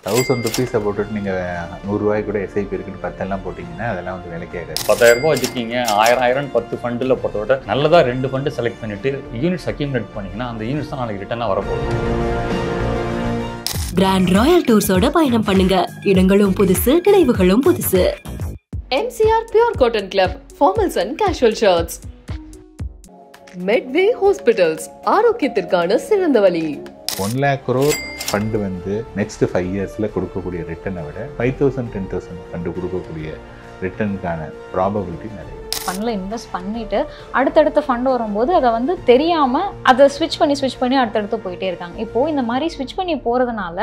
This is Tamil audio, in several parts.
1000 ருபீஸை போட்டுட்டு நீங்கள் 100 ரூபாய் கூட எஸ்ஐபி இருக்குன்னு 10 எல்லாம் போட்டிங்கன்னா அதெல்லாம் வந்து விலைக்கே ஆகாது. 10,000 ரூபாய் வச்சுருக்கீங்க, 1000 10 ஃபண்டில் போட்டோட நல்லதாக 2 ஃபண்டு செலக்ட் பண்ணிவிட்டு யூனிட்ஸ் அக்யூமுலேட் பண்ணிங்கன்னா அந்த யூனிட்ஸ் தான் நாளைக்கு ரிட்டர்னாக வரப்போகுது. கிராண்ட் ராயல் டூர்ஸோட பயணம் பண்ணுங்க. இடங்களும் புதுசு, நினைவுகளும் புதுசு. MCR Pure Cotton Club, formals and casual shirts. Medway Hospitals, ஆரோக்கியத்திற்கான சிறந்த வழி. 1 lakh crore ஃபண்டு வந்து நெக்ஸ்ட் 5 இயர்ஸில் கொடுக்கக்கூடிய ரிட்டர்னை விட 5,000 10,000 ஃபண்டு கொடுக்கக்கூடிய ரிட்டர்னுக்கான ப்ராபபிலிட்டி நிறைய. ஃபண்டில் இன்வெஸ்ட் பண்ணிவிட்டு அடுத்தடுத்த ஃபண்டு வரும்போது அதை வந்து தெரியாமல் அதை ஸ்விட்ச் பண்ணி அடுத்தடுத்து போயிட்டே இருக்காங்க. இப்போது இந்த மாதிரி ஸ்விட்ச் பண்ணி போகிறதுனால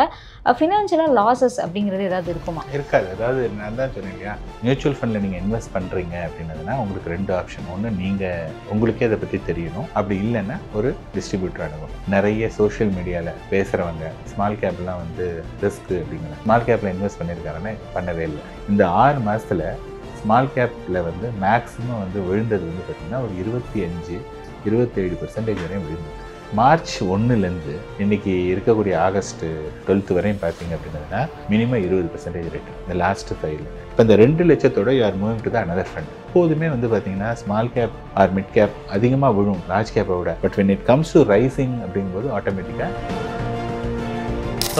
ஃபினான்ஷியலாக லாஸஸ் அப்படிங்கிறது ஏதாவது இருக்குமா? இருக்காது. அதாவது நான் தான் சொன்னேன் இல்லையா, மியூச்சுவல் ஃபண்டில் நீங்கள் இன்வெஸ்ட் பண்ணுறீங்க அப்படின்னதுன்னா உங்களுக்கு 2 ஆப்ஷன். ஒன்று, நீங்கள் உங்களுக்கே அதை பற்றி தெரியணும். அப்படி இல்லைன்னா ஒரு டிஸ்ட்ரிபியூட்டர் அணுகணும். நிறைய சோஷியல் மீடியாவில் பேசுகிறவங்க ஸ்மால் கேப்லாம் வந்து ரிஸ்க் அப்படிங்கிற ஸ்மால் கேப்பில் இன்வெஸ்ட் பண்ணியிருக்காருன்னு பண்ணவே இல்லை. இந்த 6 மாதத்தில் ஸ்மால் கேப்பில் வந்து மேக்ஸிமம் வந்து விழுந்தது வந்து பார்த்திங்கன்னா ஒரு 25-27% வரையும் விழுந்தது. மார்ச் 1லேருந்து இன்றைக்கி இருக்கக்கூடிய ஆகஸ்ட் 12 வரையும் பார்த்தீங்க அப்படின்னா மினிமம் 20% ரேட்டு இந்த லாஸ்ட் 5 இப்போ இந்த 2 லட்சத்தோட you're moving to the another fund. எப்போதுமே வந்து பார்த்தீங்கன்னா small cap or mid cap அதிகமாக விழும் லார்ஜ் கேப்பை விட. But when it comes to rising அப்படிங்கும்போது ஆட்டோமேட்டிக்காக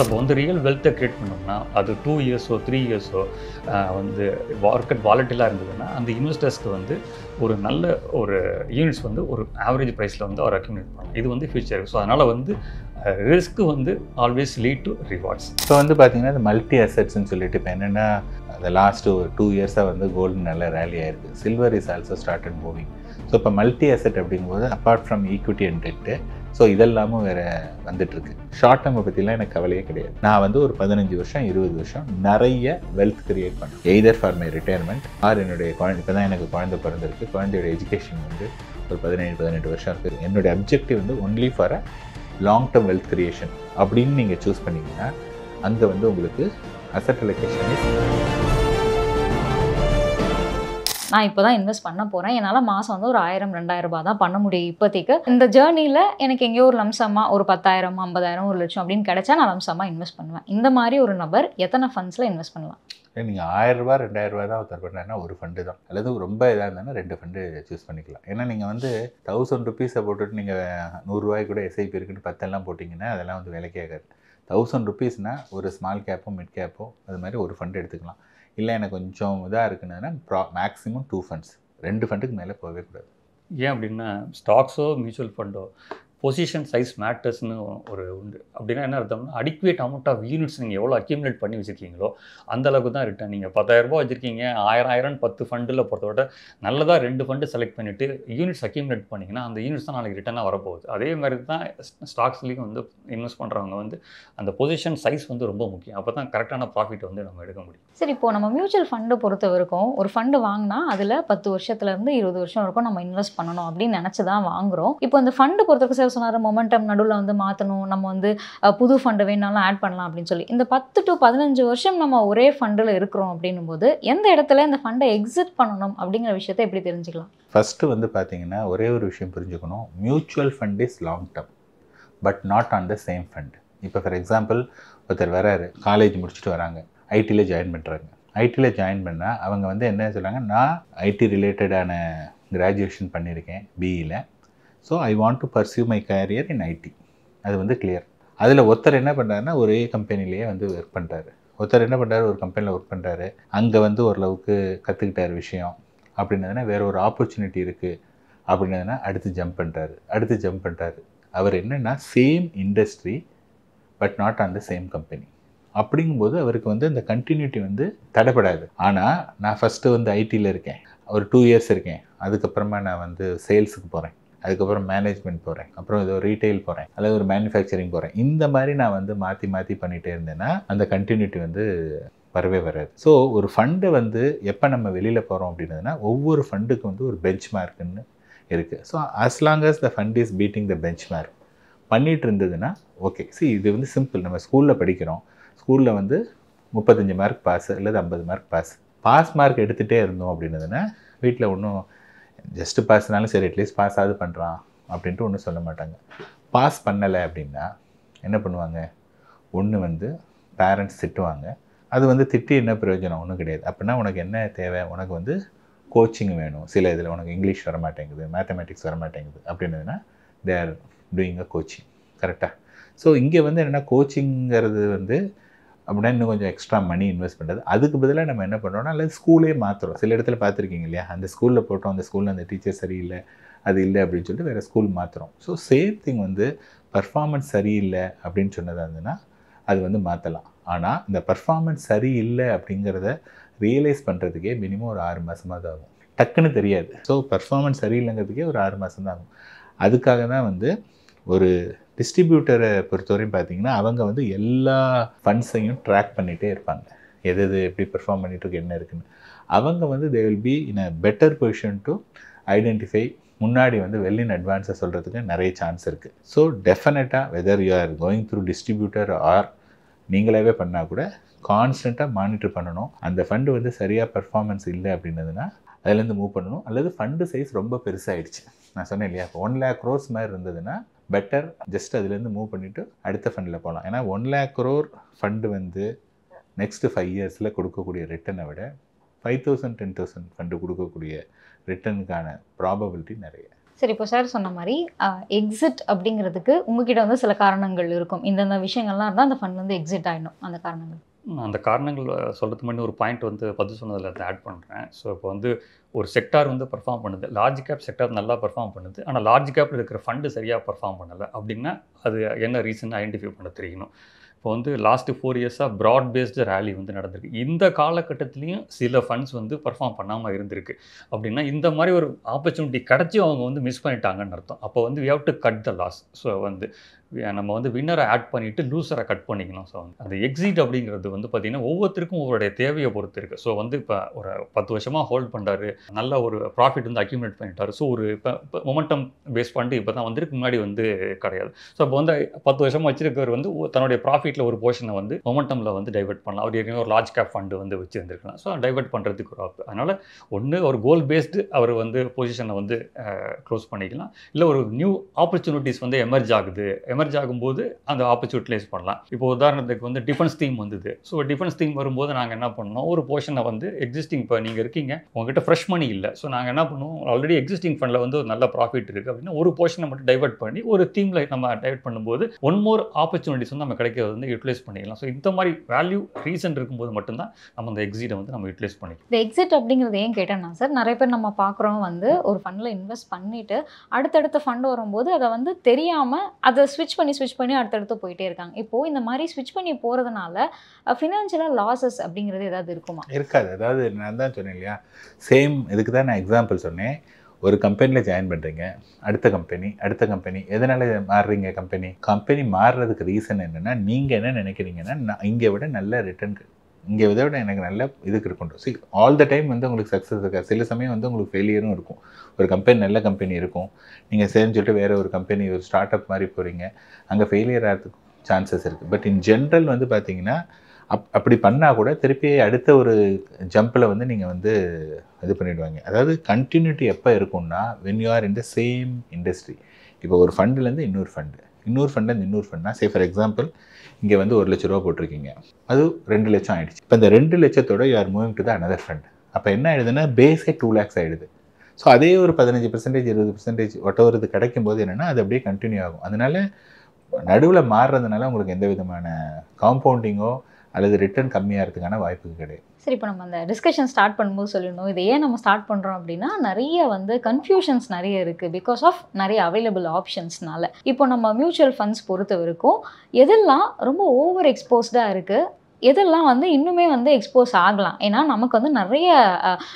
அப்போ வந்து ரியல் வெல்த்தை க்ரியேட் பண்ணோம்னா அது 2 இயர்ஸோ 3 இயர்ஸோ வந்து மார்க்கெட் வாலட்டிலாக இருந்ததுன்னா அந்த இன்வெஸ்டர்ஸ்க்கு வந்து ஒரு நல்ல ஒரு யூனிட்ஸ் வந்து ஒரு ஆவரேஜ் ப்ரைஸில் வந்து அவர் அக்யூமுலேட் பண்ணலாம். இது வந்து ஃபியூச்சர். ஸோ அதனால் வந்து ரிஸ்க்கு வந்து ஆல்வேஸ் லீட் டு ரிவார்ட்ஸ். இப்போ வந்து பார்த்தீங்கன்னா இந்த மல்டி அசெட்ஸ்ன்னு சொல்லிட்டு இப்போ என்னென்னா அந்த லாஸ்ட் ஒரு 2 இயர்ஸாக வந்து கோல்டு நல்ல ரேலி ஆயிருக்கு. Silver is also started moving. So இப்போ மல்டி அசெட் அப்படிங்கும்போது apart from equity and debt so இதெல்லாமும் வேறு வந்துட்டுருக்கு. ஷார்ட் டேர்மை பற்றிலாம் எனக்கு கவலையே கிடையாது. நான் வந்து ஒரு 15 வருஷம் 20 வருஷம் நிறைய வெல்த் கிரியேட் பண்ணேன். Either for my retirement R என்னுடைய குழந்தை. இப்போ தான் எனக்கு குழந்தை பிறந்திருக்கு. குழந்தையோட எஜுகேஷன் வந்து ஒரு 17-18 வருஷம் இருக்குது. என்னுடைய அப்ஜெக்டிவ் வந்து only for a long term wealth creation அப்படின்னு நீங்கள் சூஸ் பண்ணிங்கன்னா அங்கே வந்து உங்களுக்கு அசெட் அலோகேஷன் நான் இப்போ தான் இன்வெஸ்ட் பண்ண போகிறேன், என்னால் மாதம் வந்து ஒரு 1000-2000 ரூபாய் தான் பண்ண முடியும் இப்போதைக்கு. இந்த ஜேர்னியில் எனக்கு எங்கேயோ ஒரு லம்சமாக ஒரு 10,000 50,000 1 லட்சம் அப்படின்னு கிடைச்சா நான் லம்சமாக இன்வெஸ்ட் பண்ணுவேன். இந்த மாதிரி ஒரு நபர் எத்தனை ஃபண்ட்ஸில் இன்வெஸ்ட் பண்ணலாம்? நீங்கள் 1000 ரூபா 2000 ரூபா தான் ஒருத்தர் பண்ணாருன்னா ஒரு ஃபண்டு தான். அல்லது ரொம்ப இதாக இருந்தாலும் 2 ஃபண்டு சூஸ் பண்ணிக்கலாம். ஏன்னா நீங்கள் வந்து 1000 ருபீஸை போட்டுட்டு நீங்கள் 100 ரூபாய் கூட எஸ்ஐபி இருக்குன்னு 10 எல்லாம் போட்டிங்கன்னா அதெல்லாம் வந்து விலைக்கே ஆகாது. 1000 ருபீஸ்னால் ஒரு ஸ்மால் கேப்போ மிட் கேப்போ அது மாதிரி ஒரு ஃபண்டு எடுத்துக்கலாம். இல்லை எனக்கு கொஞ்சம் இதாக இருக்குன்னா மேக்ஸிமம் 2 ஃபண்ட்ஸ், 2 ஃபண்டுக்கு மேலே போகவே கூடாது. ஏன் அப்படின்னா ஸ்டாக்ஸோ மியூச்சுவல் ஃபண்டோ பொசிஷன் சைஸ் மேட்டர்ஸ்னு ஒரு உண்டு. அப்படின்னா என்ன அர்த்தம்னா அடிக்குவேட் அமௌண்ட் ஆஃப் யூனிட்ஸ் நீங்கள் எவ்வளோ அக்யூமுலேட் பண்ணி வச்சுருக்கீங்களோ அந்தளவுக்கு தான் ரிட்டர்ன். நீங்கள் 10,000 ரூபாய் வச்சுருக்கீங்க, 1000 10 ஃபண்டில் பொறுத்தவரை நல்லதாக 2 ஃபண்டு செலக்ட் பண்ணிவிட்டு யூனிட்ஸ் அக்யூமுலேட் பண்ணிங்கன்னா அந்த யூனிட்ஸ் தான் நாளைக்கு ரிட்டர்னாக வரப்போகுது. அதே மாதிரி தான் ஸ்டாக்ஸ்லேயும் வந்து இன்வெஸ்ட் பண்ணுறவங்க வந்து அந்த பொசிஷன் சைஸ் வந்து ரொம்ப முக்கியம். அப்போ தான் கரெக்டான ப்ராஃபிட் வந்து நம்ம எடுக்க முடியும். சரி, இப்போது நம்ம மியூச்சுவல் ஃபண்டு பொறுத்த வரைக்கும் ஒரு ஃபண்டு வாங்கினா அதில் 10 வருஷத்துலேருந்து 20 வருஷம் வரைக்கும் நம்ம இன்வெஸ்ட் பண்ணணும் அப்படின்னு நினச்சி தான் வாங்குகிறோம். இப்போ இந்த ஃபண்டு பொறுத்தவரைக்கும் சொன்னார் மொமெண்டம் நடுவில் வந்து மாற்றணும், நம்ம வந்து புது ஃபண்டு வேணாலும் ஆட் பண்ணலாம் அப்படின்னு சொல்லி. இந்த 10 to 15 வருஷம் நம்ம ஒரே ஃபண்டில் இருக்கிறோம் அப்படின்னும் போது எந்த இடத்துல இந்த ஃபண்டை எக்ஸிட் பண்ணணும் அப்படிங்கிற விஷயத்தை எப்படி தெரிஞ்சுக்கலாம்? ஃபஸ்ட்டு வந்து பார்த்தீங்கன்னா ஒரே ஒரு விஷயம் புரிஞ்சுக்கணும். Mutual fund is long term but not on the same fund. இப்போ ஃபார் எக்ஸாம்பிள் ஒருத்தர் வராரு, காலேஜ் முடிச்சுட்டு வராங்க, ஐடியில் ஜாயின் பண்ணுறாங்க. ஐடியில் ஜாயின் பண்ணால் அவங்க வந்து என்ன சொல்கிறாங்க, நான் ஐடி ரிலேட்டடான கிராஜுவேஷன் பண்ணியிருக்கேன் பிஇயில், so I want to pursue my career in IT. அது வந்து கிளியர். அதில் ஒருத்தர் என்ன பண்ணுறாருன்னா ஒரே கம்பெனிலேயே வந்து ஒர்க் பண்ணுறாரு. ஒருத்தர் என்ன பண்ணுறாரு, ஒரு கம்பெனியில் ஒர்க் பண்ணுறாரு, அங்கே வந்து ஓரளவுக்கு கற்றுக்கிட்டார் விஷயம் அப்படின்னதுன்னா வேறு ஒரு ஆப்பர்ச்சுனிட்டி இருக்குது அப்படின்னதுன்னா அடுத்து ஜம்ப் பண்ணுறாரு. அவர் என்னென்னா same industry but not on the same company. அப்படிங்கும்போது அவருக்கு வந்து அந்த கண்டினியூட்டி வந்து தடைப்படாது. ஆனால் நான் ஃபஸ்ட்டு வந்து ஐடியில் இருக்கேன், ஒரு 2 இயர்ஸ் இருக்கேன், அதுக்கப்புறமா நான் வந்து சேல்ஸுக்கு போகிறேன், அதுக்கப்புறம் மேனேஜ்மெண்ட் போகிறேன், அப்புறம் ஏதோ ரீட்டைல் போகிறேன், அல்லது ஒரு மேனுஃபேக்சரிங் போகிறேன். இந்த மாதிரி நான் வந்து மாற்றி பண்ணிகிட்டே இருந்தேன்னா அந்த கண்டினியூட்டி வந்து வரவே வராது. ஸோ ஒரு ஃபண்டை வந்து எப்போ நம்ம வெளியில் போகிறோம் அப்படின்னதுன்னா ஒவ்வொரு ஃபண்டுக்கு வந்து ஒரு பெஞ்ச் மார்க்குன்னு இருக்குது. So as long as the fund is beating the benchmark பண்ணிகிட்டு இருந்ததுன்னா ஓகே. இது வந்து சிம்பிள். நம்ம ஸ்கூலில் படிக்கிறோம், ஸ்கூலில் வந்து 35 மார்க் பாஸ் அல்லது 50 மார்க் பாஸ் மார்க் எடுத்துகிட்டே இருந்தோம் அப்படின்னதுன்னா வீட்டில் ஒன்றும் ஜஸ்ட்டு பாஸ்னாலும் சரி அட்லீஸ்ட் பாஸ் ஆகுது பண்ணுறான் அப்படின்ட்டு ஒன்றும் சொல்ல மாட்டாங்க. பாஸ் பண்ணலை அப்படின்னா என்ன பண்ணுவாங்க, ஒன்று வந்து பேரண்ட்ஸ் திட்டுவாங்க. அது வந்து திட்டி என்ன பிரயோஜனம்? ஒன்றும் கிடையாது. அப்படின்னா உனக்கு என்ன தேவை? உனக்கு வந்து கோச்சிங் வேணும். சில இதில் உனக்கு இங்கிலீஷ் வர மாட்டேங்குது, மேத்தமெட்டிக்ஸ் வர மாட்டேங்குது அப்படின்னதுன்னா they are doing a coaching. கரெக்டாக? ஸோ இங்கே வந்து என்னென்னா கோச்சிங்கிறது வந்து அப்படின்னா இன்னும் கொஞ்சம் எக்ஸ்ட்ரா மணி இன்வெஸ்ட் பண்ணுறது. அதுக்கு பதிலாக நம்ம என்ன பண்ணுறோம்னா அல்லது ஸ்கூலே மாற்றுறோம். சில இடத்துல பார்த்துருக்கீங்க இல்லையா, அந்த ஸ்கூலில் போட்டோம், அந்த ஸ்கூலில் அந்த டீச்சர் சரியில்லை, அது இல்லை அப்படின்னு சொல்லிட்டு வேறு ஸ்கூல் மாற்றுறோம். ஸோ சேம் திங் வந்து பர்ஃபார்மன்ஸ் சரியில்லை அப்படின்னு சொன்னதாக இருந்ததுன்னா அது வந்து மாற்றலாம். ஆனால் இந்த பர்ஃபார்மன்ஸ் சரியில்லை அப்படிங்கிறத ரியலைஸ் பண்ணுறதுக்கே மினிமம் ஒரு 6 மாதமாவது ஆகும். டக்குன்னு தெரியாது. ஸோ பர்ஃபார்மன்ஸ் சரியில்லைங்கிறதுக்கே ஒரு 6 மாதம் தான் ஆகும். அதுக்காக தான் வந்து ஒரு டிஸ்ட்ரிபியூட்டரை பொறுத்தவரையும் பார்த்தீங்கன்னா அவங்க வந்து எல்லா ஃபண்ட்ஸையும் ட்ராக் பண்ணிகிட்டே இருப்பாங்க. எது எப்படி பெர்ஃபார்ம் பண்ணிகிட்ருக்கு, என்ன இருக்குன்னு. அவங்க வந்து they will be in a better position to identify. முன்னாடி வந்து வெல் இன் அட்வான்ஸாக சொல்கிறதுக்கு நிறைய சான்ஸ் இருக்குது. ஸோ டெஃபினட்டாக whether you are going through distributor or நீங்களாகவே பண்ணால் கூட கான்ஸ்டண்ட்டாக மானிட்டர் பண்ணணும். அந்த ஃபண்டு வந்து சரியாக பர்ஃபார்மன்ஸ் இல்லை அப்படின்னதுன்னா அதுலேருந்து மூவ் பண்ணணும். அல்லது ஃபண்டு சைஸ் ரொம்ப பெருசாகிடுச்சு. நான் சொன்னேன் இல்லையா, இப்போ 1 lakh crores மாதிரி இருந்ததுன்னா பெட்டர் ஜஸ்ட் அதுலேருந்து மூவ் பண்ணிவிட்டு அடுத்த ஃபண்டில் போகலாம். ஏன்னா 1 lakh crore ஃபண்டு வந்து நெக்ஸ்ட்டு 5 yearsல கொடுக்கக்கூடிய ரிட்டனை விட 5,000 10,000 ஃபண்டு கொடுக்கக்கூடிய ரிட்டனுக்கான ப்ராபபிலிட்டி நிறைய. சரி, இப்போ சார் சொன்ன மாதிரி எக்ஸிட் அப்படிங்கிறதுக்கு உங்ககிட்ட வந்து சில காரணங்கள் இருக்கும். இந்தந்த விஷயங்கள்லாம் இருந்தால் அந்த ஃபண்ட் வந்து எக்ஸிட் ஆகிடும். அந்த காரணங்கள் அந்த காரணங்கள் சொல்கிறதுக்கு முன்னாடி ஒரு பாயிண்ட் வந்து பதில் சொன்னதில் அதை ஆட் பண்ணுறேன். ஸோ இப்போ வந்து ஒரு செக்டார் வந்து பெர்ஃபார்ம் பண்ணுது, லார்ஜ் கேப் செக்டார் நல்லா பெர்ஃபார்ம் பண்ணுது, ஆனால் லார்ஜ் கேப்பில் இருக்கிற ஃபண்டு சரியாக பெர்ஃபார்ம் பண்ணலை அப்படின்னா அது என்ன ரீசன் ஐடென்டிஃபை பண்ண தெரியணும். இப்போ வந்து லாஸ்ட்டு 4 yearsஸாக ப்ராட் பேஸ்டு ரேலி வந்து நடந்திருக்கு. இந்த காலகட்டத்துலேயும் சில ஃபண்ட்ஸ் வந்து பெர்ஃபார்ம் பண்ணாமல் இருந்திருக்கு. அப்படின்னா இந்த மாதிரி ஒரு ஆப்பர்ச்சுனிட்டி கிடச்சி அவங்க வந்து மிஸ் பண்ணிட்டாங்கன்னு அர்த்தம். அப்போ வந்து we have to cut the loss. So வந்து நம்ம வந்து வின்னரை ஆட் பண்ணிவிட்டு லூஸரை கட் பண்ணிக்கணும். ஸோ வந்து அந்த எக்ஸிட் அப்படிங்கிறது வந்து பார்த்திங்கன்னா ஒவ்வொருத்தருக்கும் ஒவ்வொருடைய தேவையை பொறுத்து இருக்குது. ஸோ வந்து இப்போ ஒரு 10 வருஷமாக ஹோல்ட் பண்ணுறாரு, நல்ல ஒரு ப்ராஃபிட் வந்து அக்யூமுலேட் பண்ணிட்டாரு. ஸோ ஒரு இப்போ மொமெண்டம் பேஸ் ஃபண்டு இப்போ தான் வந்துருக்கு, முன்னாடி வந்து கிடையாது. ஸோ இப்போ வந்து 10 வருஷமாக வச்சிருக்கவர் வந்து தன்னுடைய ப்ராஃபிட்டில் ஒரு போர்ஷனை வந்து மொமெண்டமில் வந்து டைவெர்ட் பண்ணலாம். அவர் ஏற்கனவே ஒரு லார்ஜ் கேப் ஃபண்டு வந்து வச்சுருந்துருக்கலாம். ஸோ டைவெர்ட் பண்ணுறதுக்கு ஒரு ஆப். அதனால் ஒன்று ஒரு கோல் பேஸ்டு அவர் வந்து பொசிஷனை வந்து க்ளோஸ் பண்ணிக்கலாம். இல்லை ஒரு நியூ ஆப்பர்ச்சுனிட்டிஸ் வந்து எமர்ஜ் ஆகும்போது அந்த ஆப்பர்ச்சுனிட்டிலைஸ் பண்ணலாம். இப்போ உதாரணத்துக்கு வந்து டிஃபென்ஸ் தீம் வந்தது. ஸோ டிஃபென்ஸ் தீம் வரும்போது நாங்கள் என்ன பண்ணோம், ஒரு போர்ஷனை வந்து எக்ஸிஸ்டிங், இப்போ நீங்கள் இருக்கீங்க உங்ககிட்ட ஃப்ரெஷ் மணி இல்லை, ஸோ நாங்கள் என்ன பண்ணுவோம், ஆல்ரெடி எக்ஸிஸ்டிங் ஃபண்டில் வந்து ஒரு நல்ல ப்ராஃபிட் இருக்குது அப்படின்னா ஒரு போர்ஷனை மட்டும் டைவெர்ட் பண்ணி ஒரு தீமில் நம்ம டைவெர்ட் பண்ணும்போது ஒன் மோர் ஆப்பர்ச்சுனிட்டிஸ் வந்து நம்ம கிடைக்கிறது வந்து யூட்டிலைஸ் பண்ணிக்கலாம். ஸோ இந்த மாதிரி வேல்யூ ரீசன் இருக்கும்போது மட்டும்தான் நம்ம அந்த எக்ஸிட்டை வந்து நம்ம யூட்டிலைஸ் பண்ணிக்கலாம். இந்த எக்ஸிட் அப்படிங்கிறது ஏன் கேட்டேன்னா சார், நிறைய பேர் நம்ம பார்க்குறோம் வந்து ஒரு ஃபண்டில் இன்வெஸ்ட் பண்ணிவிட்டு அடுத்தடுத்த ஃபண்டு வரும்போது அதை வந்து தெரியாமல் அதை ஸ்விட்ச் பண்ணி அடுத்தடுத்து போயிட்டே இருக்காங்க. இப்போது இந்த மாதிரி ஸ்விட்ச் பண்ணி போகிறதுனால ஃபினான்ஷியலாக லாஸஸ் அப்படிங்கிறது ஏதாவது இருக்குமா? இருக்காது. அதாவது நான் தான் சொன்னேன் இல்லையா, சேம் இதுக்கு தான் நான் எக்ஸாம்பிள் சொன்னேன். ஒரு கம்பெனியில் ஜாயின் பண்ணுறீங்க, அடுத்த கம்பெனி எதனால் மாறுறீங்க? கம்பெனி மாறுறதுக்கு ரீசன் என்னென்னா, நீங்கள் என்ன நினைக்கிறீங்கன்னா நான் இங்கே விட நல்ல ரிட்டர்ன், இங்கே இதை விட எனக்கு நல்ல இதுக்கு இருக்கணும். ஆல் த டைம் வந்து உங்களுக்கு சக்ஸஸ் இருக்காது. சில சமயம் வந்து உங்களுக்கு ஃபெயிலியரும் இருக்கும். ஒரு கம்பெனி நல்ல கம்பெனி இருக்கும், நீங்கள் சேர்ந்து சொல்லிட்டு வேறு ஒரு கம்பெனி, ஒரு ஸ்டார்ட் அப் மாதிரி போகிறீங்க, அங்கே ஃபெயிலியர் ஆகிறதுக்கு சான்சஸ் இருக்குது. பட் இன் ஜென்ரல் வந்து பார்த்தீங்கன்னா அப்படி பண்ணால் கூட திருப்பி அடுத்த ஒரு ஜம்பில் வந்து நீங்கள் வந்து இது பண்ணிவிடுவாங்க. அதாவது கண்டினியூட்டி எப்போ இருக்கும்னா when you are in the same industry. இப்போ ஒரு ஃபண்டுலேருந்து இன்னொரு ஃபண்டுலேருந்து இன்னொரு ஃபண்டுனா, சே ஃபார் எக்ஸாம்பிள் இங்கே வந்து 1 லட்ச ரூபா போட்டிருக்கீங்க, அது 2 லட்சம் ஆகிடுச்சு. இப்போ இந்த 2 லட்சத்தோட you are moving to the another fund. அப்போ என்ன ஆகிடுதுன்னா பேஸே 2 lakhs ஆகிடுது. ஸோ அதே ஒரு 15% 20% ஒட்டவர் இது கிடைக்கும் போது என்னென்னா அது அப்படியே கண்டினியூ ஆகும். அதனால நடுவில் மாறுறதுனால உங்களுக்கு எந்த விதமான காம்பவுண்டிங்கோ அல்லது ரிட்டர்ன் கம்மியாகிறதுக்கான வாய்ப்பு கிடையாது. சரி, இப்போ நம்ம அந்த டிஸ்கஷன் ஸ்டார்ட் பண்ணும்போது சொல்லணும், இதை ஏன் நம்ம ஸ்டார்ட் பண்ணுறோம் அப்படின்னா நிறைய வந்து கன்ஃபியூஷன்ஸ் நிறைய இருக்குது பிகாஸ் ஆஃப் நிறைய அவைலபிள் ஆப்ஷன்ஸ்னால. இப்போ நம்ம மியூச்சுவல் ஃபண்ட்ஸ் பொறுத்த வரைக்கும் எதெல்லாம் ரொம்ப ஓவர் எக்ஸ்போஸ்டாக இருக்குது, எதெல்லாம் வந்து இன்னுமே வந்து எக்ஸ்போஸ் ஆகலாம். ஏன்னா நமக்கு வந்து நிறைய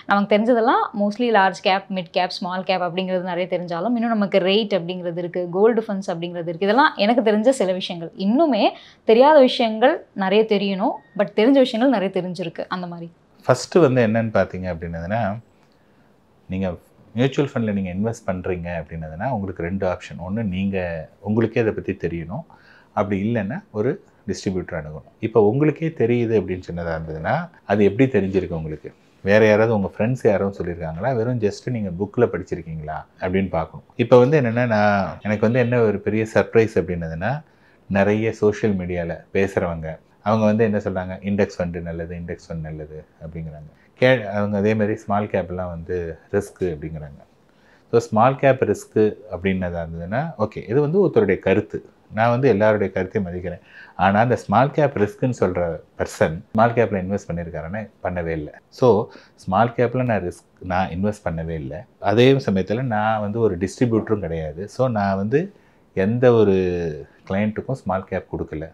நமக்கு தெரிஞ்சதெல்லாம் mostly large cap, mid cap, small gap அப்படிங்கிறது நிறைய தெரிஞ்சாலும் இன்னும் நமக்கு ரேட் அப்படிங்கிறது இருக்குது, கோல்டு ஃபண்ட்ஸ் அப்படிங்கிறது இருக்குது. இதெல்லாம் எனக்கு தெரிஞ்ச சில விஷயங்கள். இன்னுமே தெரியாத விஷயங்கள் நிறைய தெரியணும், பட் தெரிஞ்ச விஷயங்கள் நிறைய தெரிஞ்சிருக்கு. அந்த மாதிரி ஃபஸ்ட்டு வந்து என்னென்னு பார்த்தீங்க அப்படின்னதுன்னா, நீங்கள் மியூச்சுவல் ஃபண்டில் நீங்கள் இன்வெஸ்ட் பண்ணுறீங்க அப்படின்னதுன்னா உங்களுக்கு 2 ஆப்ஷன். ஒன்று, நீங்கள் உங்களுக்கே அதை பற்றி தெரியணும். அப்படி இல்லைன்னா ஒரு டிஸ்ட்ரிபியூட்டர் அணுகணும். இப்போ உங்களுக்கே தெரியுது அப்படின்னு சொன்னதாக இருந்ததுன்னா அது எப்படி தெரிஞ்சிருக்கு உங்களுக்கு? வேறு யாராவது உங்கள் ஃப்ரெண்ட்ஸ் யாரும் சொல்லியிருக்காங்களா, வெறும் ஜஸ்ட்டு நீங்கள் புக்கில் படிச்சிருக்கீங்களா அப்படின்னு பார்க்கணும். இப்போ வந்து என்னென்னா, எனக்கு வந்து என்ன ஒரு பெரிய சர்ப்ரைஸ் அப்படின்னதுன்னா, நிறைய சோஷியல் மீடியாவில் பேசுகிறவங்க, அவங்க வந்து என்ன சொல்கிறாங்க, இண்டெக்ஸ் ஃபண்டு நல்லது, இண்டெக்ஸ் ஃபண்ட் நல்லது அப்படிங்கிறாங்க. அவங்க அதே மாதிரி ஸ்மால் கேப்லாம் வந்து ரிஸ்க்கு அப்படிங்கிறாங்க. ஸோ ஸ்மால் கேப் ரிஸ்க்கு அப்படின்னதாக இருந்ததுன்னா ஓகே, இது வந்து ஒருத்தருடைய கருத்து. நான் வந்து எல்லாருடைய கருத்தையும் மதிக்கிறேன். ஆனால் அந்த ஸ்மால் கேப் ரிஸ்க்குன்னு சொல்கிற பர்சன் ஸ்மால் கேப்பில் இன்வெஸ்ட் பண்ணியிருக்காருன்னு பண்ணவே இல்லை. ஸோ ஸ்மால் கேப்பில் நான் இன்வெஸ்ட் பண்ணவே இல்லை. அதே சமயத்தில் நான் வந்து ஒரு டிஸ்ட்ரிபியூட்டரும் கிடையாது. ஸோ நான் வந்து எந்த ஒரு கிளைண்ட்டுக்கும் ஸ்மால் கேப் கொடுக்கல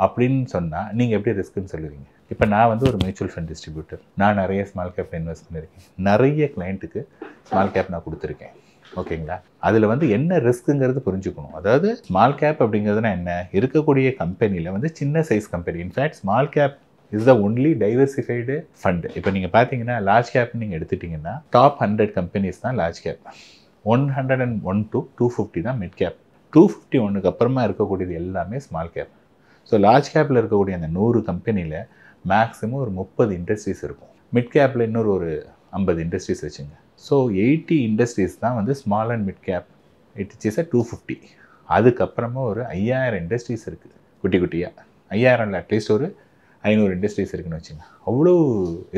அப்படின்னு சொன்னால் நீங்கள் எப்படி ரிஸ்க்குன்னு சொல்லுவீங்க? இப்போ நான் வந்து ஒரு மியூச்சுவல் ஃபண்ட் டிஸ்ட்ரிபியூட்டர். நான் நிறைய ஸ்மால் கேப்பில் இன்வெஸ்ட் பண்ணியிருக்கேன். நிறைய கிளைண்ட்டுக்கு ஸ்மால் கேப் நான் கொடுத்துருக்கேன். ஓகேங்களா? அதில் வந்து என்ன ரிஸ்க்குங்கிறது புரிஞ்சுக்கணும். அதாவது ஸ்மால் கேப் அப்படிங்கிறதுனா என்ன, இருக்கக்கூடிய கம்பெனியில் வந்து சின்ன size company. In fact small cap is the only diversified fund. இப்போ நீங்கள் பார்த்தீங்கன்னா லார்ஜ் கேப்னு நீங்கள் எடுத்துட்டிங்கன்னா டாப் 100 கம்பெனிஸ் தான் லார்ஜ் கேப், 101 to 250 தான் மிட் கேப், 251க்கு அப்புறமா இருக்கக்கூடியது எல்லாமே ஸ்மால் கேப். ஸோ லார்ஜ் கேப்பில் இருக்கக்கூடிய அந்த 100 கம்பெனியில் மேக்ஸிமம் ஒரு 30 இண்டஸ்ட்ரீஸ் இருக்கும். மிட் கேப்பில் இன்னொரு ஒரு 50 இண்டஸ்ட்ரீஸ் வச்சுங்க. ஸோ 80 இண்டஸ்ட்ரீஸ் தான் வந்து small and mid cap. It is 250. அதுக்கப்புறமா ஒரு 5000 இண்டஸ்ட்ரீஸ் இருக்குது குட்டி குட்டியாக. 5000 அட்லீஸ்ட் ஒரு 500 இண்டஸ்ட்ரீஸ் இருக்குதுன்னு வச்சுங்க. அவ்வளோ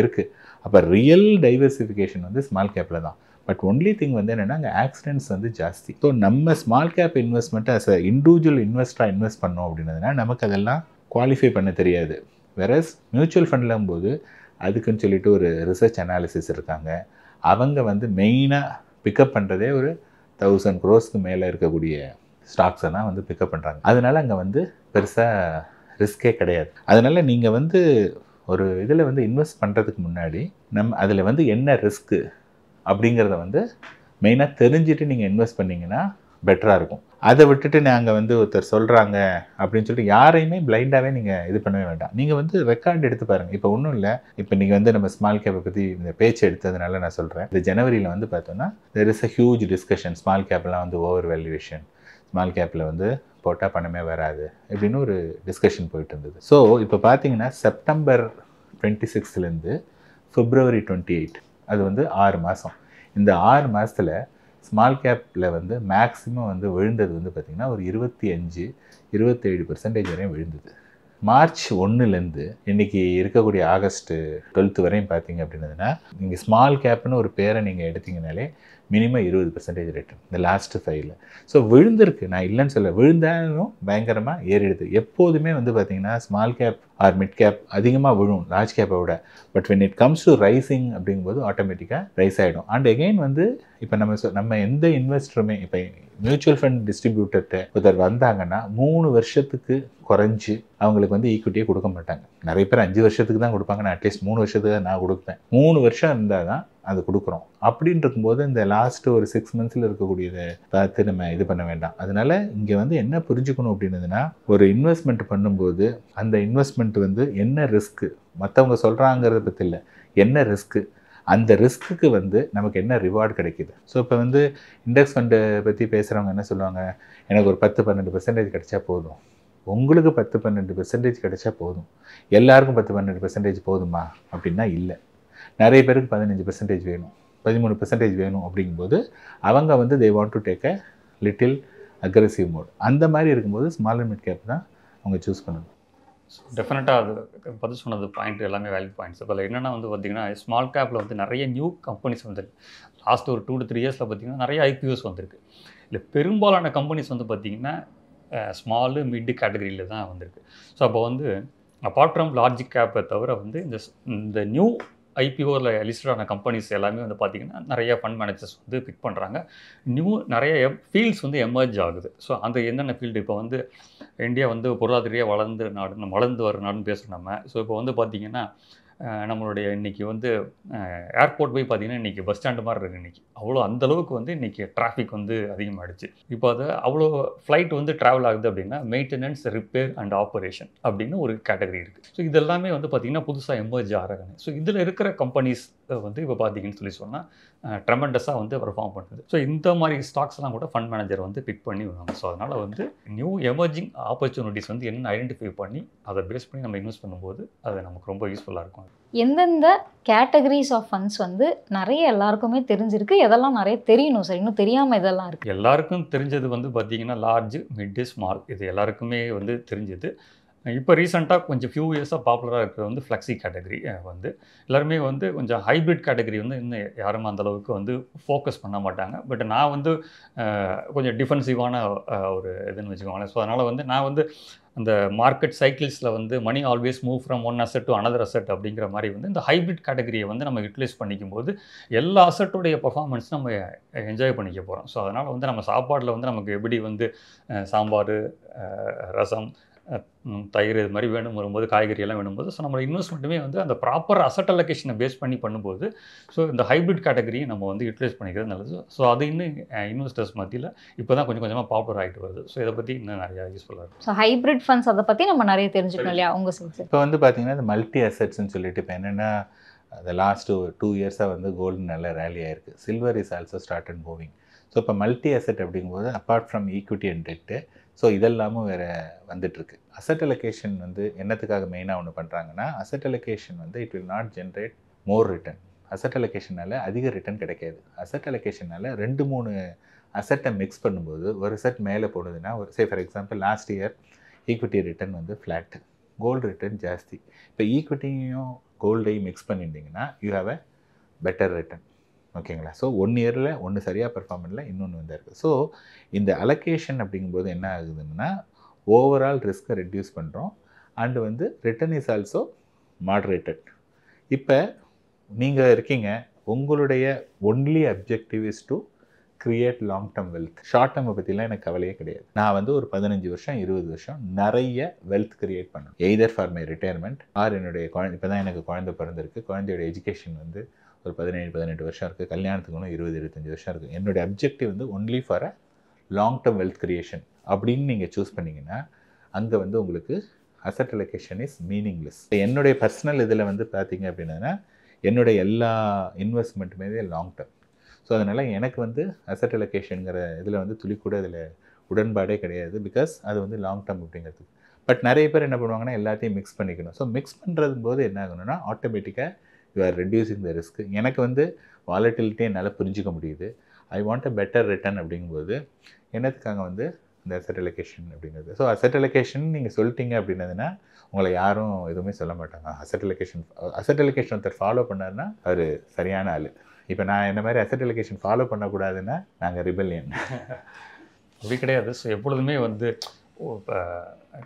இருக்குது. அப்போ ரியல் டைவர்சிஃபிகேஷன் வந்து ஸ்மால் கேப்பில் தான். பட் ஒன்லி திங் வந்து என்னென்னா அங்கே ஆக்சிடென்ட்ஸ் வந்து ஜாஸ்தி. ஸோ நம்ம ஸ்மால் கேப் இன்வெஸ்ட்மெண்ட்டை அஸ் அ இண்டிவிஜுவல் இன்வெஸ்டராக இன்வெஸ்ட் பண்ணோம் அப்படின்னதுனா நமக்கு அதெல்லாம் குவாலிஃபை பண்ண தெரியாது. வேறஸ் மியூச்சுவல் ஃபண்ட்லும் போது அதுக்குன்னு சொல்லிட்டு ஒரு ரிசர்ச் அனாலிசிஸ் இருக்காங்க. அவங்க வந்து மெயினாக பிக்கப் பண்ணுறதே ஒரு 1000 crores மேலே இருக்கக்கூடிய ஸ்டாக்ஸை தான் வந்து பிக்கப் பண்ணுறாங்க. அதனால் அங்கே வந்து பெருசாக ரிஸ்கே கிடையாது. அதனால் நீங்கள் வந்து ஒரு இதில் வந்து இன்வெஸ்ட் பண்ணுறதுக்கு முன்னாடி அதில் வந்து என்ன ரிஸ்க்கு அப்படிங்கிறத வந்து மெயினாக தெரிஞ்சுட்டு நீங்கள் இன்வெஸ்ட் பண்ணிங்கன்னா பெட்டராக இருக்கும். அதை விட்டுட்டு நாங்கள் வந்து ஒருத்தர் சொல்கிறாங்க அப்படின்னு சொல்லிட்டு யாரையுமே பிளைண்டாகவே நீங்கள் இது பண்ணவே வேண்டாம். நீங்கள் வந்து ரெக்கார்டு எடுத்து பாருங்கள். இப்போ ஒன்றும் இல்லை, இப்போ நீங்கள் வந்து நம்ம ஸ்மால் கேப்பை பற்றி இந்த பேச்சு எடுத்ததுனால நான் சொல்கிறேன். இந்த ஜனவரியில் வந்து பார்த்தோன்னா there is a huge discussion. Small கேப்லாம் வந்து ஓவர் வேல்யூவேஷன், ஸ்மால் கேப்பில் வந்து போட்டால் பணமே வராது அப்படின்னு ஒரு டிஸ்கஷன் போயிட்டு இருந்தது. ஸோ இப்போ பார்த்தீங்கன்னா செப்டம்பர் 26 February 28 அது வந்து 6 மாதம். இந்த 6 மாதத்தில் ஸ்மால் கேப்பில் வந்து மேக்ஸிமம் வந்து விழுந்தது வந்து பார்த்திங்கன்னா ஒரு 25-27% வரையும் விழுந்தது. மார்ச் 1 இன்றைக்கி இருக்கக்கூடிய ஆகஸ்ட் 12 வரையும் பார்த்தீங்க அப்படின்னதுன்னா நீங்கள் ஸ்மால் கேப்னு ஒரு பேரை நீங்கள் எடுத்திங்கனாலே மினிமம் 20% ரிட்டர்ன் இந்த லாஸ்ட்டு 5 ஸோ விழுந்திருக்கு. நான் இல்லைன்னு சொல்ல, விழுந்தாலும் பயங்கரமாக ஏறிடுது. எப்போதுமே வந்து பார்த்திங்கன்னா small cap or mid cap அதிகமாக விழும் லார்ஜ் கேப்பை விட. But when it comes to rising அப்படிங்கும்போது ஆட்டோமேட்டிக்காக ரைஸ் ஆகிடும். அண்ட் எகெயின் வந்து இப்போ நம்ம எந்த இன்வெஸ்டருமே இப்போ மியூச்சுவல் ஃபண்ட் டிஸ்ட்ரிபியூட்டர்கிட்ட ஒருத்தர் வந்தாங்கன்னா 3 வருஷத்துக்கு குறைஞ்சி அவங்களுக்கு வந்து ஈக்விட்டியே கொடுக்க மாட்டாங்க. நிறைய பேர் 5 வருஷத்துக்கு தான் கொடுப்பாங்க. நான் அட்லீஸ்ட் 3 வருஷத்துக்கு தான் நான் கொடுப்பேன். 3 வருஷம் இருந்தால் தான் அது கொடுக்குறோம். அப்படின்னு இருக்கும்போது இந்த லாஸ்ட்டு ஒரு 6 months இருக்கக்கூடியதை பார்த்து நம்ம இது பண்ண வேண்டாம். அதனால் இங்கே வந்து என்ன புரிஞ்சுக்கணும் அப்படின்னதுன்னா, ஒரு இன்வெஸ்ட்மெண்ட் பண்ணும்போது அந்த இன்வெஸ்ட்மெண்ட் வந்து என்ன ரிஸ்க்கு, மற்றவங்க சொல்கிறாங்கிறத பற்றி இல்லை, என்ன ரிஸ்க்கு, அந்த ரிஸ்க்குக்கு வந்து நமக்கு என்ன ரிவார்டு கிடைக்கிது. ஸோ இப்போ வந்து இண்டெக்ஸ் ஃபண்டை பற்றி பேசுகிறவங்க என்ன சொல்லுவாங்க, எனக்கு ஒரு 10-12% கிடைச்சா போதும். உங்களுக்கு 10-12% கிடைச்சா போதும். எல்லாருக்கும் 10-12% போதுமா அப்படின்னா இல்லை. நிறைய பேருக்கு 15% வேணும், 13% வேணும். அப்படிங்கும்போது அவங்க வந்து they want to take a little aggressive mode. அந்த மாதிரி இருக்கும்போது ஸ்மால் அண்ட் மிட் கேப் தான் அவங்க சூஸ் பண்ணணும். டெஃபினட்டாக அது பதில் சொன்னது பாயிண்ட் எல்லாமே வேல்யூ பாயிண்ட்ஸ். இப்போ என்னென்னா வந்து பார்த்திங்கன்னா ஸ்மால் கேப்பில் வந்து நிறைய நியூ கம்பெனிஸ் வந்துருக்கு. லாஸ்ட் ஒரு 2 to 3 yearsல பார்த்திங்கன்னா நிறைய ஐபிஓஸ் வந்திருக்கு. இல்லை பெரும்பாலான கம்பெனிஸ் வந்து பார்த்திங்கன்னா ஸ்மாலு மிட் கேட்டகரியில் தான் வந்திருக்கு. ஸோ அப்போ வந்து அப்பார்ட் ஃப்ரம் லார்ஜ் கேப்பை தவிர வந்து இந்த நியூ ஐபிஓவில் லிஸ்டடான கம்பெனிஸ் எல்லாமே வந்து பார்த்திங்கன்னா நிறைய ஃபண்ட் மேனேஜர்ஸ் வந்து பிக் பண்ணுறாங்க. நிறைய ஃபீல்ட்ஸ் வந்து எமர்ஜ் ஆகுது. ஸோ அந்த என்னென்ன ஃபீல்டு இப்போ வந்து இந்தியா வந்து பொருளாதார வளர்ந்து வர நாடுன்னு பேசுகிறோம் நம்ம. ஸோ இப்போ வந்து பார்த்திங்கன்னா நம்மளுடைய இன்றைக்கி வந்து ஏர்போர்ட் போய் பார்த்திங்கன்னா இன்றைக்கி பஸ் ஸ்டாண்டு மாதிரி இருக்குது. இன்றைக்கி அந்தளவுக்கு வந்து இன்றைக்கி டிராஃபிக் வந்து அதிகமாகிடுச்சு. இப்போ அது அவ்வளோ ஃப்ளைட் வந்து ட்ராவல் ஆகுது அப்படின்னா மெயின்டெனன்ஸ், ரிப்பேர் அண்ட் ஆப்ரேஷன் அப்படின்னு ஒரு கேட்டகரி இருக்குது. ஸோ இதெல்லாமே வந்து பார்த்திங்கன்னா புதுசாக எமர்ஜ் ஆகிறாங்க. ஸோ இதில் இருக்கிற கம்பெனிஸ் வந்து இப்போ பார்த்தீங்கன்னு சொன்னால் ட்ரெமெண்டஸாக வந்து பர்ஃபார்ம் பண்ணுது. ஸோ இந்த மாதிரி ஸ்டாக்ஸ்லாம் கூட ஃபண்ட் மேனேஜர் வந்து பிக் பண்ணி வருவாங்க. ஸோ அதனால் வந்து நியூ எமர்ஜிங் ஆப்பர்ச்சுனிட்டிஸ் வந்து என்னென்னு ஐடென்டிஃபை பண்ணி அதை பேஸ் பண்ணி நம்ம இன்வெஸ்ட் பண்ணும்போது அது நமக்கு ரொம்ப யூஸ்ஃபுல்லாக இருக்கும். எந்தெந்த கேட்டகரிஸ் ஆஃப் ஃபண்ட்ஸ் வந்து நிறைய எல்லாருக்குமே தெரிஞ்சிருக்கு, எதெல்லாம் நிறைய தெரியணும் சார், இன்னும் தெரியாமல் இதெல்லாம் இருக்குது? எல்லாருக்கும் தெரிஞ்சது வந்து பார்த்திங்கன்னா லார்ஜ், மிட், ஸ்மால், இது எல்லாருக்குமே வந்து தெரிஞ்சது. இப்போ ரீசெண்டாக கொஞ்சம் ஃபியூ இயர்ஸாக பாப்புலராக இருக்கிறது வந்து ஃப்ளெக்ஸி கேட்டகரி. வந்து எல்லாருமே வந்து கொஞ்சம் ஹைப்ரிட் கேட்டகரி வந்து இன்னும் யாரும் அந்தளவுக்கு வந்து ஃபோக்கஸ் பண்ண மாட்டாங்க. பட் நான் வந்து கொஞ்சம் டிஃபென்சிவான ஒரு இதுன்னு வச்சுக்கோங்களேன். ஸோ அதனால் வந்து நான் வந்து அந்த மார்க்கெட் சைக்கிள்ஸில் வந்து money always move from one asset to another asset அப்படிங்கிற மாதிரி வந்து இந்த ஹைப்ரிட் கேட்டகரியை வந்து நம்ம யூட்டிலைஸ் பண்ணிக்கும் போது எல்லா அசெட்டுடைய பர்ஃபார்மன்ஸ் நம்ம என்ஜாய் பண்ணிக்க போகிறோம். ஸோ அதனால் வந்து நம்ம சாப்பாட்டில் வந்து நமக்கு எப்படி வந்து சாம்பார், ரசம், தயிர் இது மாதிரி வேணும் வரும்போது, காய்கறி எல்லாம் வேணும்போது, ஸோ நம்மளோட இன்வெஸ்ட்மெண்ட்டுமே வந்து அந்த ப்ராப்பர் அசெட் அலோகேஷனை பேஸ் பண்ணி பண்ணும்போது ஸோ இந்த ஹைப்ரிட் கேட்டகரியை நம்ம வந்து யூட்டிலைஸ் பண்ணிக்கிறது நல்லது. ஸோ அது இன்னும் இன்வெஸ்டர்ஸ் மத்தியில் இப்போ தான் கொஞ்சம் கொஞ்சமாக பாப்புலர் ஆகிட்டு வருது. ஸோ இதை பற்றி இன்னும் நிறையா யூஸ்ஃபுல்லாக இருக்கும். ஸோ ஹைப்ரிட் ஃபண்ட்ஸ் அதை பற்றி நம்ம நிறைய தெரிஞ்சுக்கணும் இல்லையா உங்கள் சைட்ஸ்? இப்போ வந்து பார்த்தீங்கன்னா இந்த மல்டி அசெட்ஸ்ன்னு சொல்லிட்டு இப்போ என்னென்னா அந்த லாஸ்ட்டு 2 இயர்ஸாக வந்து கோல்டு நல்ல ரேலி ஆயிருக்கு. Silver is also start and moving. So இப்போ மல்டி அசெட் அப்படிங்கும்போது apart from equity and debt so இதெல்லாமும் வேறு வந்துட்டுருக்கு. அசெட் அலோகேஷன் வந்து என்னத்துக்காக மெயினாக ஒன்று பண்ணுறாங்கன்னா, அசெட் அலோகேஷன் வந்து it will not generate more return. Asset அலோகேஷனால் அதிக ரிட்டர்ன் கிடைக்காது. அசெட் அலோகேஷனால் 2-3 அசெட்டை மிக்ஸ் பண்ணும்போது ஒரு செட் மேலே போடுதுன்னா ஒரு for example last year equity return வந்து ஃப்ளாட்டு, கோல்டு ரிட்டர்ன் ஜாஸ்தி. இப்போ ஈக்விட்டியும் கோல்டையும் மிக்ஸ் பண்ணியிருந்தீங்கன்னா you have a better return. ஓகேங்களா? ஸோ 1 இயரில் ஒன்று சரியாக பெர்ஃபார்ம் பண்ணல, இன்னொன்று வந்து இருக்குது. ஸோ இந்த அலோகேஷன் அப்படிங்கும்போது என்ன ஆகுதுன்னா ஓவரால் ரிஸ்க்கை ரெடியூஸ் பண்ணுறோம் அண்டு வந்து ரிட்டர்ன் இஸ் ஆல்சோ மாடரேட்டட். இப்போ நீங்கள் இருக்கீங்க, உங்களுடைய only objective is to create long term wealth. Short டேர்மை பற்றிலாம் எனக்கு கவலையே கிடையாது. நான் வந்து ஒரு 15 வருஷம் 20 வருஷம் நிறைய வெல்த் கிரியேட் பண்ணணும். Either for my retirement R என்னுடைய குழந்தை. இப்போ தான் எனக்கு குழந்தை பிறந்திருக்கு. குழந்தையோட எஜுகேஷன் வந்து ஒரு 17-18 வருஷம் இருக்குது. கல்யாணத்துக்கு ஒன்றும் 20-25 வருஷம் இருக்குது. என்னுடைய அப்ஜெக்டிவ் வந்து only for a long term wealth creation அப்படின்னு நீங்கள் சூஸ் பண்ணிங்கன்னா அங்கே வந்து உங்களுக்கு அசெட் அலோகேஷன் இஸ் மீனிங்லெஸ். என்னுடைய பர்சனல் இதில் வந்து பார்த்தீங்க அப்படின்னா என்னுடைய எல்லா இன்வெஸ்ட்மெண்ட்டுமே லாங் டேர்ம். ஸோ அதனால் எனக்கு வந்து அசெட் அலோகேஷனுங்கிற இதில் வந்து துளி கூட இதில் உடன்பாடே கிடையாது. பிகாஸ் அது வந்து லாங் டேர்ம் அப்படிங்கிறது. பட் நிறைய பேர் என்ன பண்ணுவாங்கன்னா எல்லாத்தையும் மிக்ஸ் பண்ணிக்கணும். ஸோ மிக்ஸ் பண்ணுறது போது என்ன ஆகணும்னா ஆட்டோமேட்டிக்காக you are reducing the risk. எனக்கு வந்து வாலட்டிலிட்டி என்னால் புரிஞ்சிக்க முடியுது. I want a better return அப்படிங்கும்போது என்னத்துக்காக வந்து இந்த அசெட் அலோகேஷன் அப்படிங்கிறது. ஸோ அசெட் அலோகேஷன் நீங்கள் சொல்லிட்டீங்க அப்படின்னதுன்னா உங்களை யாரும் எதுவுமே சொல்ல மாட்டாங்க. அசெட் அலோகேஷன் ஒருத்தர் ஃபாலோ பண்ணாருன்னா அவர் சரியான ஆள். இப்போ நான் இந்த மாதிரி அசெட் அலோகேஷன் ஃபாலோ பண்ணக்கூடாதுன்னா நாங்கள் ரிபெல்லியன். அப்படி கிடையாது. ஸோ எப்பொழுதுமே வந்து இப்போ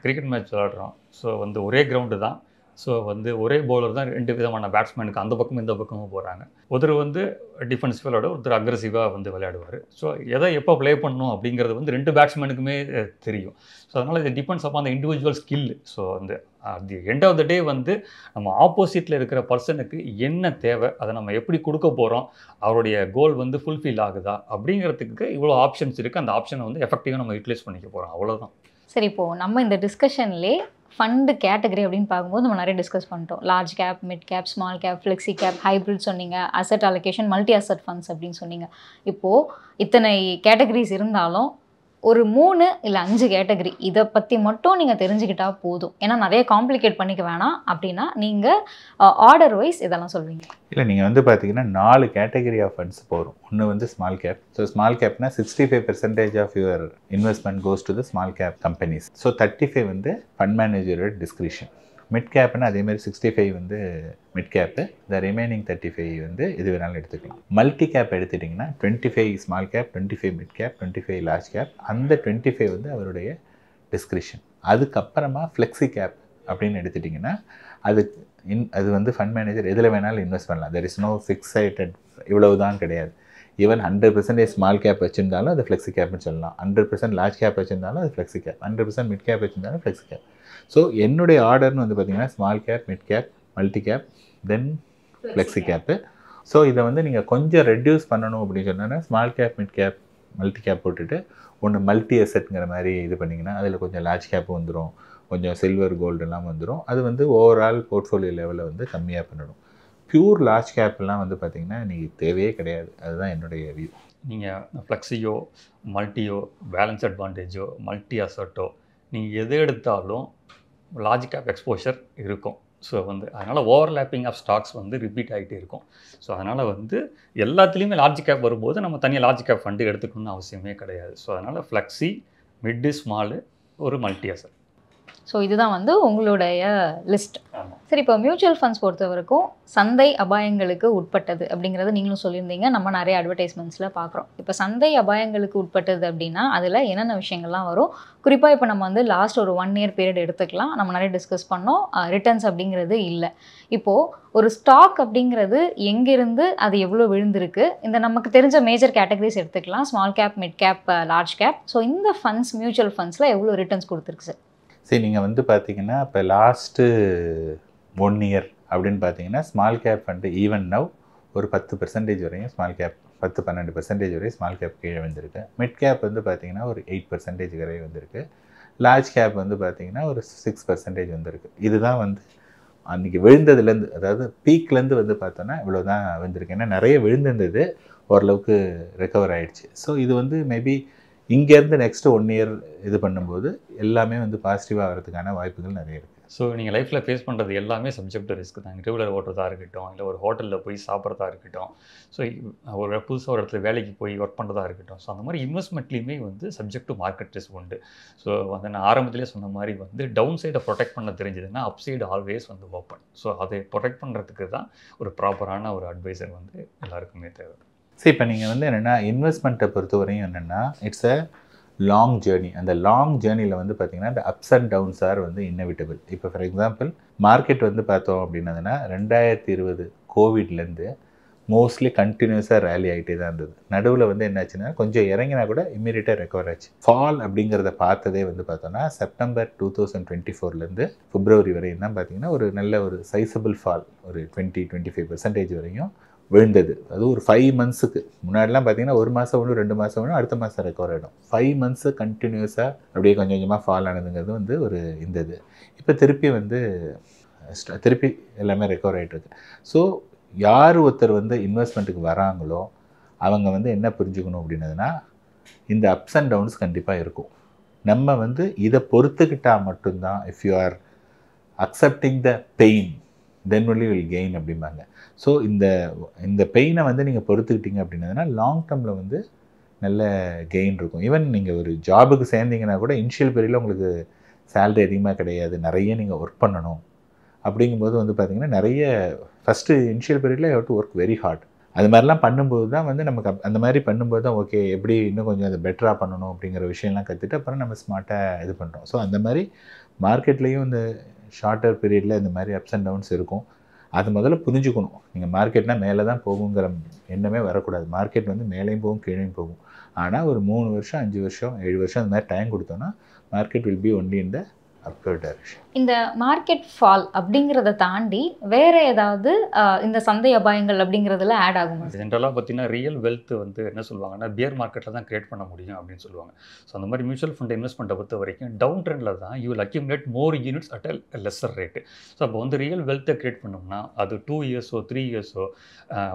கிரிக்கெட் மேட்ச் விளாடுறோம். ஸோ வந்து ஒரே கிரவுண்டு தான். ஸோ வந்து ஒரே பவுலர் தான் 2 விதமான பேட்ஸ்மேனுக்கு அந்த பக்கமும் இந்த பக்கமும் போகிறாங்க. ஒருத்தர் வந்து டிஃபென்சிவ் விளையாட, ஒருத்தர் அக்ரெசிவாக வந்து விளையாடுவார். ஸோ எதை எப்போ ப்ளே பண்ணணும் அப்படிங்கிறது வந்து 2 பேட்ஸ்மேனுக்குமே தெரியும். ஸோ அதனால் இது டிபெண்ட்ஸ் அப்பான் அந்த இண்டிவிஜுவல் ஸ்கில். ஸோ வந்து at the end of the day வந்து நம்ம ஆப்போசிட்டில் இருக்கிற பர்சனுக்கு என்ன தேவை, அதை நம்ம எப்படி கொடுக்க போகிறோம், அவருடைய கோல் வந்து ஃபுல்ஃபில் ஆகுதா அப்படிங்கிறதுக்கு இவ்வளோ ஆப்ஷன்ஸ் இருக்குது. அந்த ஆப்ஷனை வந்து எஃபெக்டிவாக நம்ம யூட்டிலைஸ் பண்ணிக்க போகிறோம். அவ்வளோதான். சரி, இப்போது நம்ம இந்த டிஸ்கஷன்லேயே ஃபண்டு கேட்டகரி அப்படின்னு பார்க்கும்போது நம்ம நிறைய டிஸ்கஸ் பண்ணிட்டோம். Large cap, mid cap, small cap, flexi cap, hybrid சொன்னீங்க, asset allocation, multi asset funds அப்படின்னு சொன்னீங்க. இப்போது இத்தனை கேட்டகரிஸ் இருந்தாலும் ஒரு 3 இல்லை 5 கேட்டகரி இதை பற்றி மட்டும் நீங்கள் தெரிஞ்சுக்கிட்டால் போதும். ஏன்னா நிறைய காம்ப்ளிகேட் பண்ணிக்க வேணாம். அப்படின்னா நீங்கள் ஆர்டர் வைஸ் இதெல்லாம் சொல்வீங்க? இல்லை, நீங்கள் வந்து பார்த்தீங்கன்னா 4 கேட்டகரி ஆஃப் ஃபண்ட்ஸ் போகிறோம். ஒன்று வந்து ஸ்மால் கேப். ஸோ ஸ்மால் கேப்னா 65% of your investment goes to the small cap companies. So 35 வந்து ஃபண்ட் மேனேஜரோட டிஸ்கிரிப்ஷன். மிட் கேப்னா அதேமாதிரி 65 வந்து மிட் கேப்பு, த ரிமைனிங் 35 வந்து இது வேணாலும் எடுத்துக்கலாம். மல்டி கேப் எடுத்துட்டிங்கன்னா 25 small cap, 25 mid cap, 25 large cap. அந்த 25 வந்து அவருடைய டிஸ்கிரிப்ஷன். அதுக்கப்புறமா ஃப்ளெக்ஸி கேப் அப்படின்னு எடுத்துட்டிங்கன்னா அது வந்து ஃபண்ட் மேனேஜர் எதில் வேணாலும் இன்வெஸ்ட் பண்ணலாம். தெர் இஸ் நோ ஃபிக்ஸைட்டட் இவ்வளவு தான் கிடையாது. ஈவன் 100% ஸ்மால் கேப் வச்சுருந்தாலும் அது ஃப்ளெக்ஸி கேப்னு சொல்லலாம். 100% லார்ஜ் கேப் வச்சுருந்தாலும் அது ஃப்ளெக்ஸி கேப். 100% மிட் கேப் வச்சுருந்தாலும் ஃப்ளெக்ஸி கேப். ஸோ என்னுடைய ஆர்டர்னு வந்து பார்த்திங்கன்னா small cap, mid cap, multi cap, then flexi cap. So இதை வந்து நீங்கள் கொஞ்சம் ரெடியூஸ் பண்ணணும் அப்படின்னு சொன்னால் small cap, mid cap, multi cap போட்டுட்டு ஒன்று மல்டி அசெட்ங்கிற மாதிரி இது பண்ணிங்கன்னா அதில் கொஞ்சம் லார்ஜ் கேப்பு வந்துடும், கொஞ்சம் சில்வர் கோல்டெல்லாம் வந்துடும். அது வந்து ஓவரால் போர்ட்ஃபோலியோ லெவலில் வந்து கம்மியாக பண்ணணும். பியூர் லார்ஜ் கேப்லாம் வந்து பார்த்திங்கன்னா நீங்கள் தேவையே கிடையாது. அதுதான் என்னுடைய வியூ. நீங்கள் ஃப்ளெக்ஸியோ, மல்டியோ, பேலன்ஸ் அட்வான்டேஜோ, மல்டி அசட்டோ நீங்கள் எது எடுத்தாலும் லார்ஜ் கேப் எக்ஸ்போஷர் இருக்கும். ஸோ வந்து அதனால் ஓவர்லேப்பிங் ஆஃப் ஸ்டாக்ஸ் வந்து ரிப்பீட் ஆகிட்டே இருக்கும். ஸோ அதனால் வந்து எல்லாத்துலேயுமே லார்ஜ் கேப் வரும்போது நம்ம தனியாக லார்ஜ் கேப் ஃபண்டு எடுத்துக்கணும்னு அவசியமே கிடையாது. ஸோ அதனால் ஃப்ளெக்ஸி, மிட்டு, ஸ்மாலு, ஒரு மல்டி அசட். ஸோ இதுதான் வந்து உங்களுடைய லிஸ்ட். சரி, இப்போ மியூச்சுவல் ஃபண்ட்ஸ் பொறுத்த வரைக்கும் சந்தை அபாயங்களுக்கு உட்பட்டது அப்படிங்கிறது நீங்களும் சொல்லியிருந்தீங்க, நம்ம நிறைய அட்வர்டைஸ்மெண்ட்ஸில் பார்க்குறோம். இப்போ சந்தை அபாயங்களுக்கு உட்பட்டது அப்படின்னா அதில் என்னென்ன விஷயங்கள்லாம் வரும்? குறிப்பாக இப்போ நம்ம வந்து லாஸ்ட் ஒரு 1 year பீரியட் எடுத்துக்கலாம். நம்ம நிறைய டிஸ்கஸ் பண்ணோம், ரிட்டர்ன்ஸ் அப்படிங்கிறது இல்லை. இப்போது ஒரு ஸ்டாக் அப்படிங்கிறது எங்கேருந்து அது எவ்வளோ விழுந்திருக்கு, இந்த நமக்கு தெரிஞ்ச மேஜர் கேட்டகரிஸ் எடுத்துக்கலாம், small cap, mid gap, large cap. So இந்த ஃபண்ட்ஸ் மியூச்சுவல் ஃபண்ட்ஸில் எவ்வளோ ரிட்டர்ன்ஸ் கொடுத்துருக்கு சார்? சரி, நீங்கள் வந்து பார்த்தீங்கன்னா இப்போ லாஸ்ட்டு 1 year அப்படின்னு பார்த்தீங்கன்னா small cap fund even now ஒரு 10% வரையும் ஸ்மால் கேப் 10-12% வரையும் ஸ்மால் கேப் கீழே வந்திருக்கு. மிட் கேப் வந்து பார்த்தீங்கன்னா ஒரு 8% வரை வந்திருக்கு. லார்ஜ் கேப் வந்து பார்த்தீங்கன்னா ஒரு 6% வந்திருக்கு. இதுதான் வந்து அன்றைக்கி விழுந்ததுலேருந்து, அதாவது பீக்லேருந்து வந்து பார்த்தோன்னா இவ்வளோ தான் வந்திருக்கு. ஏன்னா நிறைய விழுந்திருந்தது, ஓரளவுக்கு ரெக்கவர் ஆகிடுச்சு. ஸோ இது வந்து மேபி இங்கேருந்து நெக்ஸ்ட்டு 1 year இது பண்ணும்போது எல்லாமே வந்து பாசிட்டிவாக ஆகிறதுக்கான வாய்ப்புகள் நிறைய இருக்குது. ஸோ நீங்கள் லைஃப்பில் ஃபேஸ் பண்ணுறது எல்லாமே சப்ஜெக்ட் ரிஸ்க் தான். ரெகுலர் ஓட்டுறதா இருக்கட்டும், இல்லை ஒரு ஹோட்டலில் போய் சாப்பிட்றதா இருக்கட்டும், ஸோ ஒரு புதுசாக ஒரு இடத்துல வேலைக்கு போய் ஒர்க் பண்ணுறதா இருக்கட்டும். ஸோ அந்த மாதிரி இன்வெஸ்ட்மெண்ட்லேயுமே வந்து சப்ஜெக்ட் டு மார்க்கெட் ரிஸ்க் உண்டு. ஸோ வந்து நான் ஆரம்பத்திலே சொன்ன மாதிரி வந்து டவுன் சைடை ப்ரொடெக்ட் பண்ண தெரிஞ்சதுன்னா அப் சைடு ஆல்வேஸ் வந்து ஓப்பன். ஸோ அதை ப்ரொடெக்ட் பண்ணுறதுக்கு தான் ஒரு ப்ராப்பரான ஒரு அட்வைசர் வந்து எல்லாருக்குமே தேவை. சரி, இப்போ நீங்கள் வந்து என்னென்னா இன்வெஸ்ட்மெண்ட்டை பொறுத்தவரையும் என்னென்னா இட்ஸ் அ லாங் ஜேர்னி. அந்த லாங் ஜேர்னியில் வந்து பார்த்திங்கன்னா இந்த அப்ஸ் அண்ட் டவுன்ஸ் ஆர் வந்து இன்னெவிட்டபிள். இப்போ ஃபார் எக்ஸாம்பிள் மார்க்கெட் வந்து பார்த்தோம் அப்படின்னதுன்னா 2020 கோவிட்லேருந்து மோஸ்ட்லி கண்டினியூஸாக ரேலி ஆகிட்டே தான் இருந்தது. நடுவில் வந்து என்னாச்சுன்னா கொஞ்சம் இறங்கினா கூட இம்மீடியட்டாக ரெக்கவர் ஆச்சு. ஃபால் அப்படிங்கிறத பார்த்ததே வந்து பார்த்தோன்னா செப்டம்பர் 2024 பிப்ரவரி வரையும் தான் பார்த்திங்கன்னா ஒரு நல்ல ஒரு சைஸபிள் ஃபால், ஒரு 20-25% வரையும் விழுந்தது. அது ஒரு 5 months முன்னாடிலாம் பார்த்தீங்கன்னா 1 மாதம் ஒன்று 2 மாதம் ஒன்று அடுத்த மாதம் ரெக்கவர் ஆகிடும். 5 months கண்டினியூஸாக அப்படியே கொஞ்சம் கொஞ்சமாக ஃபால் ஆனதுங்கிறது வந்து ஒரு இந்த இது. இப்போ திருப்பி எல்லாமே ரெக்கவர் ஆகிட்டுருக்கு. ஸோ யார் ஒருத்தர் வந்து இன்வெஸ்ட்மெண்ட்டுக்கு வராங்களோ அவங்க வந்து என்ன புரிஞ்சுக்கணும் அப்படின்னதுன்னா இந்த அப்ஸ் அண்ட் டவுன்ஸ் கண்டிப்பாக இருக்கும். நம்ம வந்து இதை பொறுத்துக்கிட்டால் மட்டும்தான், if you are accepting the pain then only will gain அப்படிம்பாங்க. ஸோ இந்த பெயினை வந்து நீங்கள் பொறுத்துக்கிட்டீங்க அப்படின்னதுன்னா லாங் டேர்மில் வந்து நல்ல கெயின் இருக்கும். ஈவன் நீங்கள் ஒரு ஜாபுக்கு சேர்ந்தீங்கன்னா கூட இனிஷியல் பீரியடில் உங்களுக்கு சேலரி அதிகமாக கிடையாது, நிறைய நீங்கள் ஒர்க் பண்ணணும். அப்படிங்கும்போது வந்து பார்த்திங்கன்னா நிறைய ஃபஸ்ட்டு இனிஷியல் பீரியடில் you have to work very hard. அது மாதிரிலாம் பண்ணும்போது தான் வந்து நமக்கு அந்த மாதிரி பண்ணும்போது தான் ஓகே எப்படி இன்னும் கொஞ்சம் அதை பெட்டராக பண்ணணும் அப்படிங்கிற விஷயம்லாம் கற்றுட்டு அப்புறம் நம்ம ஸ்மார்ட்டாக இது பண்ணுறோம். ஸோ அந்த மாதிரி மார்க்கெட்லேயும் இந்த ஷார்ட்டர் பீரியடில் இந்த மாதிரி அப்ஸ் அண்ட் டவுன்ஸ் இருக்கும். அது முதல்ல புரிஞ்சுக்கணும். நீங்கள் மார்க்கெட்னால் மேலே தான் போகுங்கிற எண்ணமே வரக்கூடாது. மார்க்கெட் வந்து மேலேயும் போகும் கீழேயும் போகும். ஆனால் ஒரு 3 வருஷம் 5 வருஷம் 7 வருஷம் அந்த மாதிரி டைம் கொடுத்தோன்னா market will be only in the upward direction. இந்த மார்க்கெட் ஃபால் அப்படிங்கிறத தாண்டி வேற ஏதாவது இந்த சந்தை அபாயங்கள் அப்படிங்கிறதுல ஆட் ஆகும்? ஜென்ரலாக பார்த்தீங்கன்னா ரியல் வெல்த் வந்து என்ன சொல்லுவாங்கன்னா பியர் மார்க்கெட்டில் தான் கிரியேட் பண்ண முடியும் அப்படின்னு சொல்லுவாங்க. ஸோ அந்த மாதிரி மியூச்சுவல் ஃபண்ட் இன்வெஸ்ட்மெண்ட்டை பொறுத்த வரைக்கும் டவுன் ட்ரெண்டில் தான் you will accumulate more units at a lesser rate. So அப்போ வந்து ரியல் வெல்த்தை கிரியேட் பண்ணோம்னா அது 2 years 3 years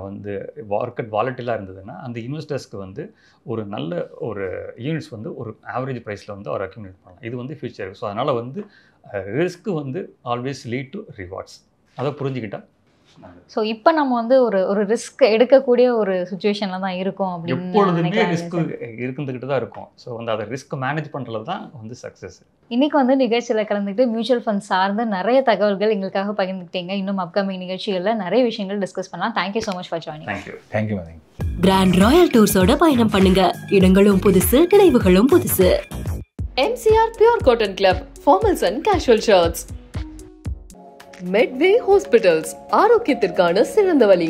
வந்து மார்க்கெட் வாலட்டிலாக இருந்ததுன்னா அந்த இன்வெஸ்டர்ஸ்க்கு வந்து ஒரு நல்ல ஒரு யூனிட்ஸ் வந்து ஒரு ஆவரேஜ் ப்ரைஸில் வந்து அவர் அக்யூமுலேட் பண்ணலாம். இது வந்து ஃபியூச்சர். ஸோ அதனால் வந்து ரிஸ்க் வந்து ஆல்வேஸ் லீட் டு ரிவார்ட்ஸ். அதை புரிஞ்சுக்கிட்டா. ஸோ இப்போ நம்ம வந்து ஒரு ரிஸ்க் எடுக்கக்கூடிய ஒரு சுச்சுவேஷனில் தான் இருக்கோம் அப்படின்னு எப்பொழுதுமே ரிஸ்க் இருந்துக்கிட்டு தான் இருக்கும். ஸோ வந்து அதை ரிஸ்க் மேனேஜ் பண்ணுறது தான் வந்து சக்ஸஸ். இன்றைக்கி வந்து நிகழ்ச்சியில் கலந்துக்கிட்டு மியூச்சுவல் ஃபண்ட் சார்ந்து நிறைய தகவல்கள் எங்களுக்காக பகிர்ந்துக்கிட்டீங்க. இன்னும் அப்கமிங் நிகழ்ச்சிகளில் நிறைய விஷயங்கள் டிஸ்கஸ் பண்ணலாம். Thank you so much for joining. Thank you. Grand Royal டூர்ஸோட பயணம் பண்ணுங்க. இடங்களும் புதுசு, நினைவுகளும் புதுசு. MCR Pure Cotton Club, formals and casual shirts. Medway Hospitals, ஆரோக்கியத்திற்கான சிறந்த வழி.